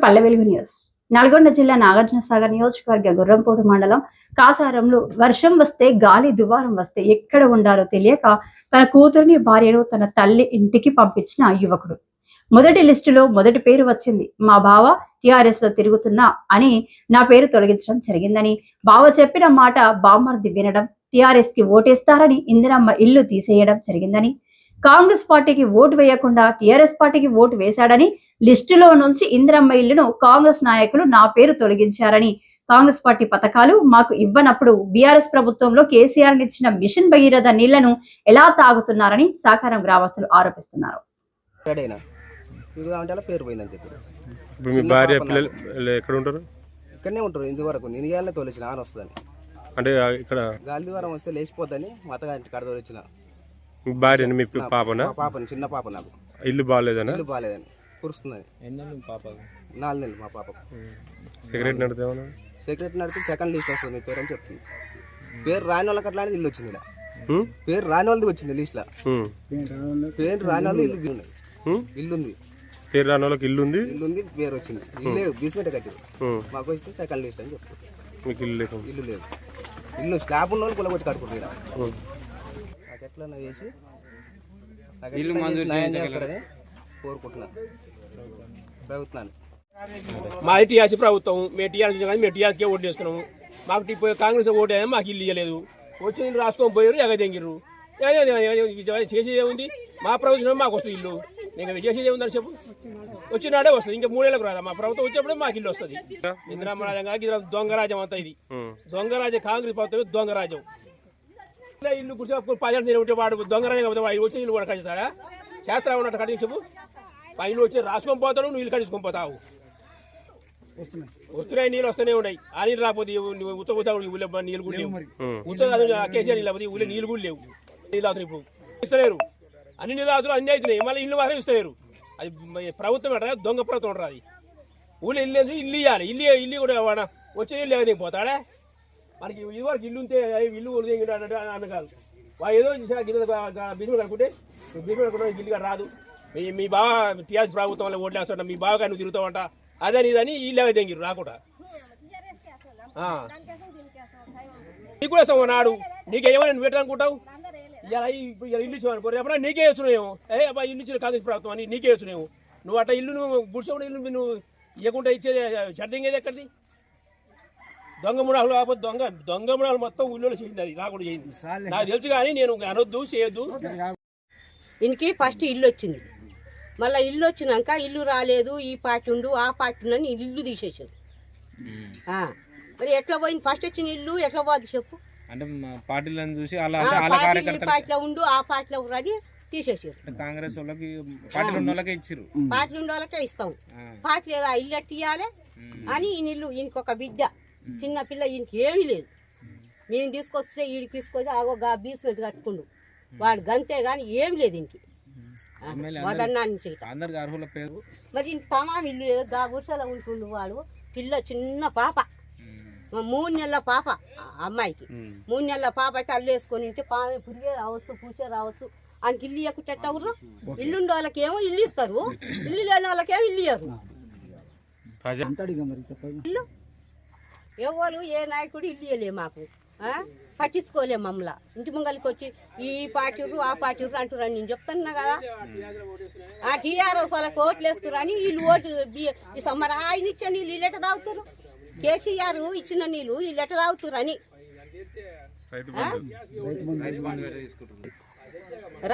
Palle Velugu news. Nalgonda జిల్లా నాగార్జునసాగర్ నియోజకవర్గ గుర్రంపోడు మండలం కాసారంలో వర్షం వస్తే గాలి దువారం వస్తే ఎక్కడ ఉండాలో తెలియక తన కూతుర్ని భార్యను తన తల్లి ఇంటికి పంపించిన యువకుడు. మొదటి లిస్టులో మొదటి పేరు వచ్చింది. మా బావ టిఆర్ఎస్ లో తిరుగుతున్నా అని నా పేరు తొలగించడం జరిగిందని, బావ చెప్పిన మాట బామ్మర్ది వినడం, టిఆర్ఎస్ కి ఓటేస్తారని ఇందిరమ్మ ఇల్లు తీసేయడం జరిగిందని, కాంగ్రెస్ పార్టీకి ఓటు వేయకుండా టిఆర్ఎస్ పార్టీకి ఓటు వేశాడని, లిస్టులో నుంచి ఇందిరమ్మ ఇల్లును కాంగ్రెస్ నాయకులు నా పేరు తొలగించారని, కాంగ్రెస్ పార్టీ పథకాలు మాకు ఇవ్వనప్పుడు బీఆర్ఎస్ ప్రభుత్వంలో కేసీఆర్ ఇచ్చిన మిషన్ భగీరథ నీళ్లను ఎలా తాగుతున్నారని సాకారం గ్రామస్తులు ఆరోపిస్తున్నారు. ఇక్కడనే ఉంటారు. ఇందువరకు నేను ఇవాళ తోలిచిన ఆన వస్తుందని, అంటే ఇక్కడ గాలి ద్వారం వస్తే లేచిపోద్దని మతగాంటి కడ తోలిచిన భార్య మీ పాపనా? పాపని, చిన్న పాప. నాకు ఇల్లు బాగాలేదని కురుస్తుందని. 4 నెలలు మా పాప. సెక్రటరీ నడితే సెక్రటరీ నడితే సెకండ్ లిస్ట్ వస్తుంది మీ పేరు అని చెప్తుంది. పేరు రాని వాళ్ళకి అట్లా ఇల్లు వచ్చింది. ఇక్కడ పేరు రాని వాళ్ళది వచ్చింది లిస్ట్ లో. పేరు రాని వాళ్ళు ఇల్లు ఉంది. పేరు రాని వాళ్ళకి ఇల్లు ఉంది, పేరు వచ్చింది. ఇల్లు బీస్మెంట్ కట్టింది. మాకు వస్తే సెకండ్ లిస్ట్ అని చెప్తుంది. మీకు ఇల్లు లేదు? ఇల్లు లేదు. ఇల్లు స్లాబ్ ఉన్న వాళ్ళు కొట్టి కట్టుకుంటారు. నాకు ఎట్లా చేసి ఇల్లు న్యాయం చేస్తారని కోరుకుంటున్నాను ప్రభుత్వాన్ని. మా టీఆర్ఎస్ ప్రభుత్వం, మేము టీఆర్ఎస్ కానీ మేము టీఆర్ఎస్కే ఓటు చేస్తున్నాము. మాకు కాంగ్రెస్ ఓటు అయినా మాకు ఇల్లు ఇవ్వలేదు. వచ్చి ఇల్లు రాసుకొని పోయారు, ఎగదెంగిర్రు. చేసేది ఏముంది? మా ప్రభుత్వం మాకు వస్తుంది ఇల్లు. నేను చేసేది ఏముందని చెప్పు. వచ్చినాడే వస్తుంది. ఇంకా 3 ఏళ్ళకు రాదా? మా ప్రభుత్వం వచ్చేప్పుడే మాకు ఇల్లు వస్తుంది. ఇందిరామరాజం కాదు, దొంగరాజ్యం అంతా ఇది. దొంగరాజ్యం. కాంగ్రెస్ ప్రభుత్వం దొంగరాజ్యం. ఇల్లు కూర్చో 10 ఏళ్ళు ఉంటే వాడు దొంగరాజ్యం కాబట్టి వచ్చి ఇల్లు కూడా కట్టిస్తాడా? శాస్త్రం ఉన్నట్టు కట్టి చెప్పు. ఆ ఇల్లు వచ్చి రాసుకొని పోతాడు, నువ్వు ఇల్లు కట్టించుకొని పోతావు. వస్తున్నాయి, నీళ్ళు వస్తూనే ఉన్నాయి. ఆ నీళ్ళు రాకపోతే ఉత్త నీళ్ళు కూడా లేవు. కేసీఆర్ నీళ్ళు లేకపోతే ఊళ్ళో నీళ్ళు కూడా లేవు. నీళ్ళు అవుతున్నాయి. ఇప్పుడు ఇస్తలేరు. అన్ని నీళ్ళు అవుతున్నాయి, అన్ని అవుతున్నాయి. మళ్ళీ ఇల్లు మాత్రం ఇస్తలేరు. అది ప్రభుత్వం అంటారా? దొంగ ప్రభుత్వం అంటారు. అది ఊళ్ళో ఇల్లు ఇల్లు ఇవ్వాలి. ఇల్లు కూడా వచ్చే ఇల్లు ఎగదికి పోతాడా? మనకి ఇదివరకు ఇల్లు ఉంటే ఇల్లు అన్న కాదు. ఏదో బిజినెస్ అనుకుంటే బిజినెస్ ఇల్లుగా రాదు. మీ బావ టీఆర్ఎస్ ప్రభుత్వంలో ఓట్లు వేస్తాడ, మీ బావగా నువ్వు తిరుగుతావంట, అదే నీదని ఇల్లు ఎగదింగిరు రాకుండా. నీకు కూడా వేస్తావు నాడు. నీకేమో నువ్వు పెట్టాలనుకుంటావు? ఇలా ఇల్లు ఇచ్చావు రేపడా నీకే వేస్తున్నాయేమో. అబ్బా ఇల్లు ఇచ్చిన కాంగ్రెస్ ప్రభుత్వం అని నీకే వేస్తున్నావు. నువ్వు అట్లా ఇల్లు నువ్వు గుడిసె ఇల్లు నువ్వు ఇవ్వకుండా ఇచ్చేది చట్టింగ్ ఏది ఎక్కడిది? దొంగ ముడాలు కాకపోతే దొంగ ముడాలు మొత్తం ఊళ్ళో చేసింది. అది రాకుండా చేయింది నాకు తెలుసు. కానీ నేను అనొద్దు, చేయొద్దు. ఇంటికి ఫస్ట్ ఇల్లు వచ్చింది. మళ్ళీ ఇల్లు వచ్చినాక ఇల్లు రాలేదు, ఈ పార్టీ ఉండు ఆ పార్టీ ఉందని ఇల్లు తీసేసారు. మరి ఎట్లా పోయింది? ఫస్ట్ వచ్చిన ఇల్లు ఎట్లా పోద్ది చెప్పు? అంటే పార్టీలను చూసి పార్టీలో ఉండు ఆ పార్టీలో అని తీసేసారు. కాంగ్రెస్ వాళ్ళకి పార్టీలు ఉన్న వాళ్ళకే ఇచ్చారు. పార్టీలు ఉన్న వాళ్ళకే ఇస్తాం. పార్టీ లేదా ఇల్లు ఎట్టి ఇవ్వాలి అని ఈయన ఇల్లు. ఈయనకొక బిడ్డ, చిన్న పిల్ల, ఈయనకి ఏమీ లేదు. నేను తీసుకొస్తే ఈడికి తీసుకొచ్చి ఆగో బీస్మెంట్ కట్టుకుండు వాడు, గంతే గాని ఏమి లేదు ఇంటికి. మరి ఇంత తమాం ఇల్లు లేదు. గా గుడిసెలో ఉంటుండు వాడు. పిల్ల చిన్న పాప, 3 నెలల పాప. అమ్మాయికి 3 నెలల పాప అయితే అల్లు వేసుకొని ఉంటే పాము పురిగే రావచ్చు, పూసే రావచ్చు. ఆయనకి ఇల్లు ఇవ్వకుంటెట్టవురు. ఇల్లుండే వాళ్ళకి ఏమో ఇల్లు ఇస్తారు, ఇల్లు లేని వాళ్ళకేమో ఇల్లు ఇయ్యరు. ఇల్లు ఎవరు ఏ నాయకుడు ఇల్లు ఇవ్వలే మాకు. పట్టించుకోలే మమ్మల్ని. ఇంటి ముంగలికి వచ్చి ఈ పార్టీ ఆ పార్టీ అంటున్నాను. నేను చెప్తున్నా కదా, ఆ టీఆర్ఎస్ వాళ్ళకి ఓట్లు వేస్తున్నారు వీళ్ళు ఓటు ఈ సమ్మర్ ఆయన ఇచ్చే నీళ్ళు వీళ్ళు ఎట్ట తాగుతారు? కేసీఆర్ ఇచ్చిన నీళ్ళు వీళ్ళు ఎట్ట తాగుతారు అని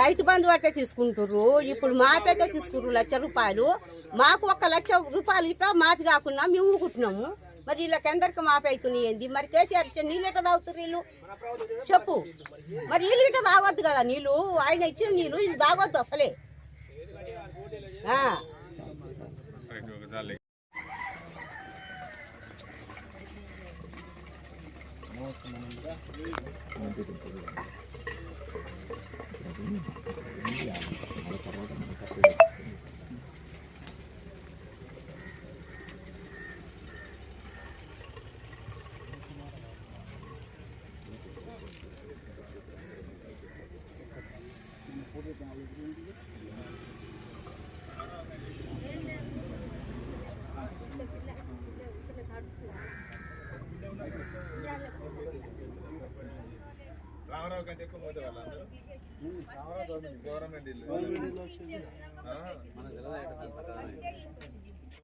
రైతు బంధు పడితే తీసుకుంటారు. ఇప్పుడు మాపైతే తీసుకుంటారు 1 లక్ష రూపాయలు. మాకు 1 లక్ష రూపాయలు ఇట్లా మాఫీ కాకుండా మేము ఊకుంటున్నాము. మరి వీళ్ళకి ఎందరికి మాఫీ అవుతున్నాయి ఏంది? మరి కేసీఆర్ ఇచ్చిన నీళ్ళు ఎట్లా తాగుతారు వీళ్ళు చెప్పు? మరి వీళ్ళు ఇట్లా తాగొద్దు కదా నీళ్ళు. ఆయన ఇచ్చిన నీళ్ళు వీళ్ళు తాగొద్దు అసలే. గవర్నమెంట్ ఇల్లు